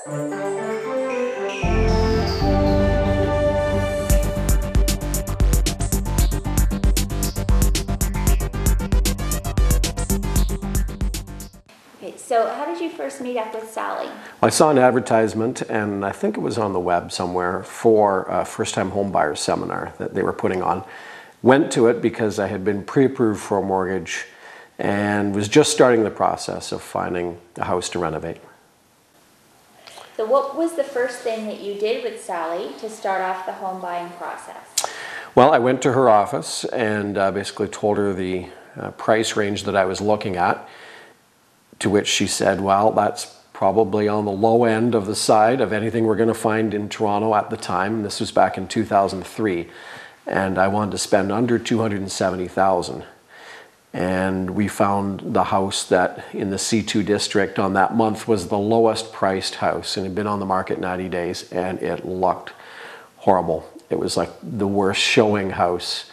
Okay, so how did you first meet up with Sally? I saw an advertisement, and I think it was on the web somewhere, for a first-time home buyer seminar that they were putting on. Went to it because I had been pre-approved for a mortgage and was just starting the process of finding a house to renovate. So what was the first thing that you did with Sally to start off the home buying process? Well, I went to her office and basically told her the price range that I was looking at, to which she said, well, that's probably on the low end of the side of anything we're going to find in Toronto at the time. This was back in 2003, and I wanted to spend under $270,000. And we found the house that in the C2 district on that month was the lowest priced house, and it had been on the market 90 days, and it looked horrible. It was like the worst showing house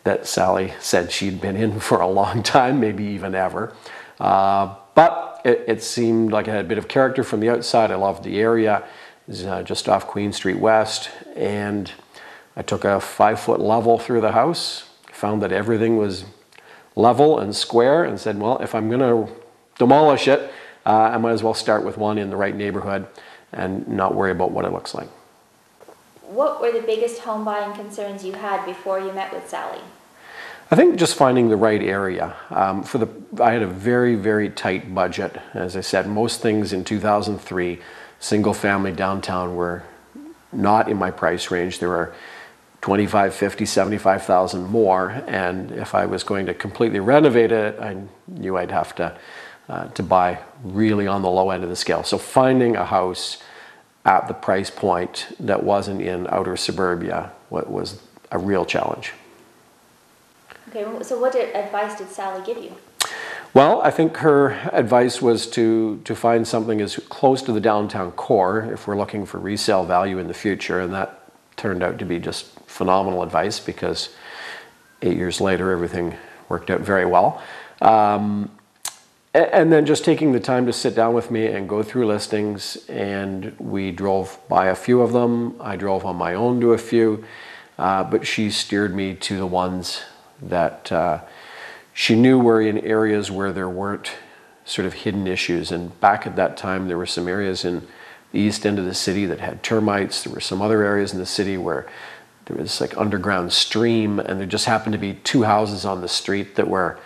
that Sally said she'd been in for a long time, maybe even ever. But it seemed like it had a bit of character from the outside. I loved the area. It was just off Queen Street West, and I took a 5-foot level through the house, found that everything was level and square, and said, well, if I'm going to demolish it, I might as well start with one in the right neighborhood and not worry about what it looks like. What were the biggest home buying concerns you had before you met with Sally? I think just finding the right area. I had a very, very tight budget. As I said, most things in 2003, single family downtown, were not in my price range. There were 25, 50, 75,000 more, and if I was going to completely renovate it, I knew I'd have to buy really on the low end of the scale. So finding a house at the price point that wasn't in outer suburbia was a real challenge. Okay, so what advice did Sally give you? Well, I think her advice was to find something as close to the downtown core if we're looking for resale value in the future, and that turned out to be just phenomenal advice because 8 years later everything worked out very well. And then just taking the time to sit down with me and go through listings, and we drove by a few of them. I drove on my own to a few, but she steered me to the ones that she knew were in areas where there weren't sort of hidden issues. And back at that time, there were some areas in the east end of the city that had termites. There were some other areas in the city where there was like underground stream, and there just happened to be 2 houses on the street that were,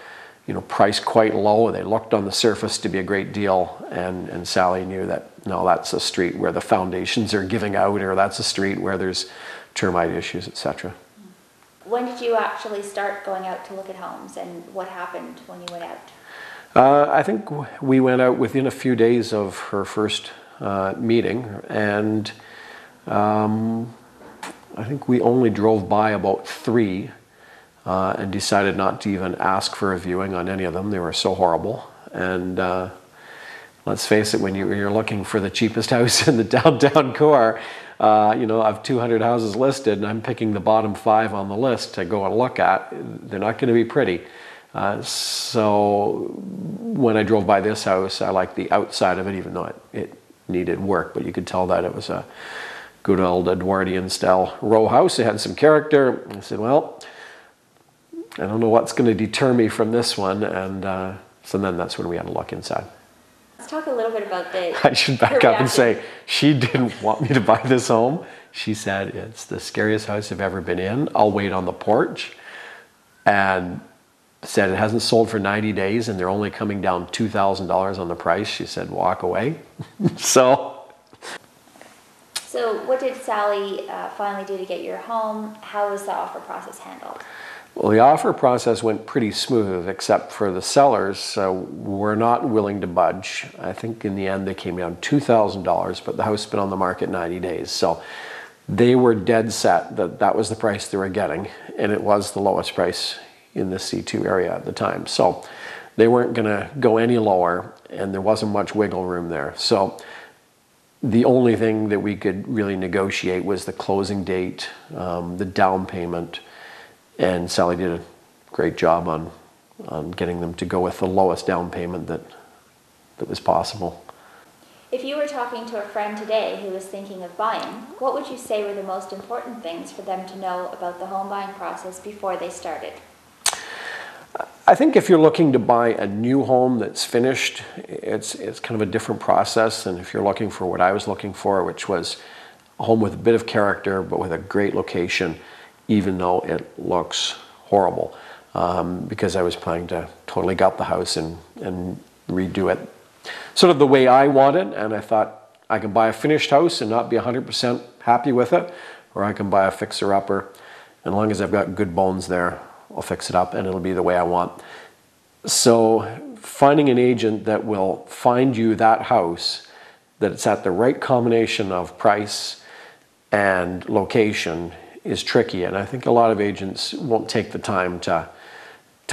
you know, priced quite low. They looked on the surface to be a great deal, and Sally knew that, no, that's a street where the foundations are giving out, or that's a street where there's termite issues, etc. When did you actually start going out to look at homes, and what happened when you went out? I think we went out within a few days of her first meeting, and I think we only drove by about 3 and decided not to even ask for a viewing on any of them. They were so horrible. And let's face it, when you're looking for the cheapest house in the downtown core, you know, I've 200 houses listed, and I'm picking the bottom 5 on the list to go and look at. They're not going to be pretty. So when I drove by this house, I liked the outside of it, even though it needed work. But you could tell that it was a good old Edwardian style row house. It had some character. I said, well, I don't know what's going to deter me from this one. And so then that's when we had a look inside. Let's talk a little bit about I should back up and say, she didn't want me to buy this home. She said, it's the scariest house I've ever been in. I'll wait on the porch. And said it hasn't sold for 90 days and they're only coming down $2,000 on the price. She said, walk away. So what did Sally finally do to get your home? How was the offer process handled? Well, the offer process went pretty smooth, except for the sellers were not willing to budge. I think in the end they came down $2,000, but the house had been on the market 90 days. So they were dead set that that was the price they were getting, and it was the lowest price in the C2 area at the time. So they weren't going to go any lower, and there wasn't much wiggle room there. So the only thing that we could really negotiate was the closing date, the down payment, and Sally did a great job on getting them to go with the lowest down payment that was possible. If you were talking to a friend today who was thinking of buying, what would you say were the most important things for them to know about the home buying process before they started? I think if you're looking to buy a new home that's finished, it's kind of a different process than if you're looking for what I was looking for, which was a home with a bit of character, but with a great location, even though it looks horrible. Because I was planning to totally gut the house and redo it sort of the way I wanted, and I thought I can buy a finished house and not be 100% happy with it, or I can buy a fixer-upper, and as long as I've got good bones there, I'll fix it up and it'll be the way I want. So finding an agent that will find you that house, that it's at the right combination of price and location, is tricky, and I think a lot of agents won't take the time to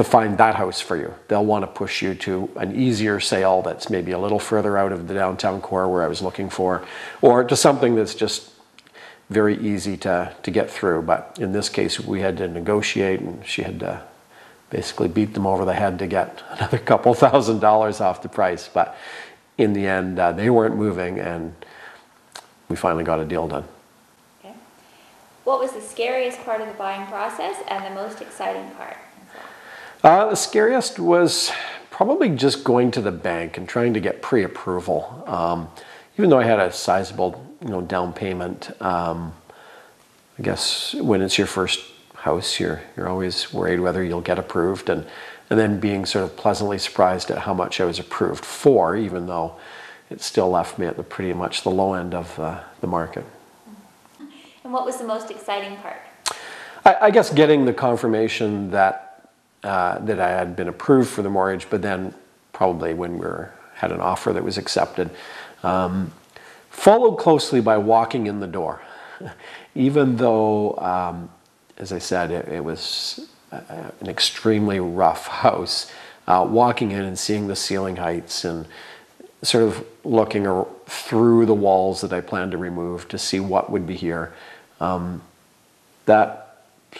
find that house for you. They'll want to push you to an easier sale that's maybe a little further out of the downtown core where I was looking for, or to something that's just very easy to get through. But in this case, we had to negotiate, and she had to basically beat them over the head to get another couple $1,000s off the price. But in the end, they weren't moving, and we finally got a deal done. Okay. What was the scariest part of the buying process and the most exciting part? The scariest was probably just going to the bank and trying to get pre-approval. Even though I had a sizable, down payment, I guess when it's your first house, you're always worried whether you'll get approved, and then being sort of pleasantly surprised at how much I was approved for, even though it still left me at pretty much the low end of the market. And what was the most exciting part? I guess getting the confirmation that I had been approved for the mortgage, but then probably when we had an offer that was accepted, followed closely by walking in the door. Even though, as I said, it was an extremely rough house, walking in and seeing the ceiling heights and sort of looking through the walls that I planned to remove to see what would be here, that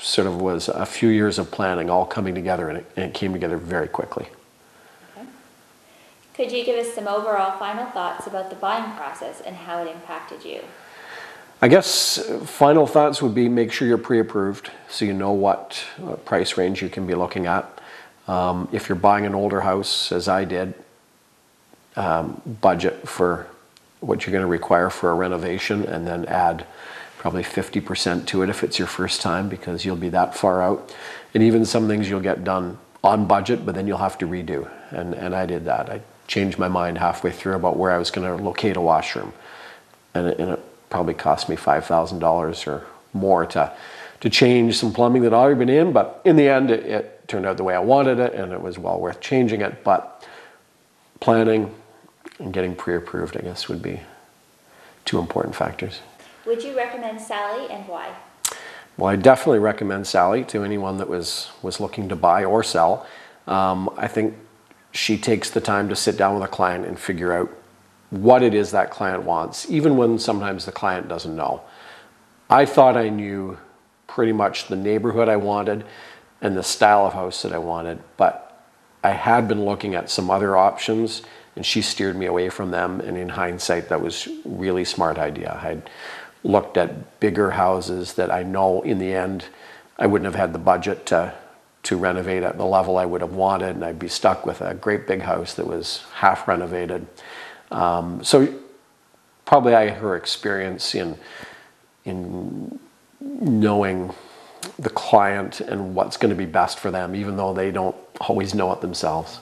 sort of was a few years of planning all coming together, and it came together very quickly. Okay. Could you give us some overall final thoughts about the buying process and how it impacted you? I guess final thoughts would be make sure you're pre-approved so you know what price range you can be looking at. If you're buying an older house, as I did, budget for what you're going to require for a renovation, and then add probably 50% to it if it's your first time, because you'll be that far out. And even some things you'll get done on budget, but then you'll have to redo. And I did that. I changed my mind halfway through about where I was going to locate a washroom. And it probably cost me $5,000 or more to change some plumbing that had already been in. But in the end, it turned out the way I wanted it, and it was well worth changing it. But planning and getting pre-approved, I guess, would be two important factors. Would you recommend Sally, and why? Well, I definitely recommend Sally to anyone that was looking to buy or sell. I think she takes the time to sit down with a client and figure out what it is that client wants, even when sometimes the client doesn't know. I thought I knew pretty much the neighborhood I wanted and the style of house that I wanted, but I had been looking at some other options, and she steered me away from them, and in hindsight, that was a really smart idea. I'd looked at bigger houses that I know in the end I wouldn't have had the budget to renovate at the level I would have wanted, and I'd be stuck with a great big house that was half renovated. So probably her experience in knowing the client and what's going to be best for them, even though they don't always know it themselves.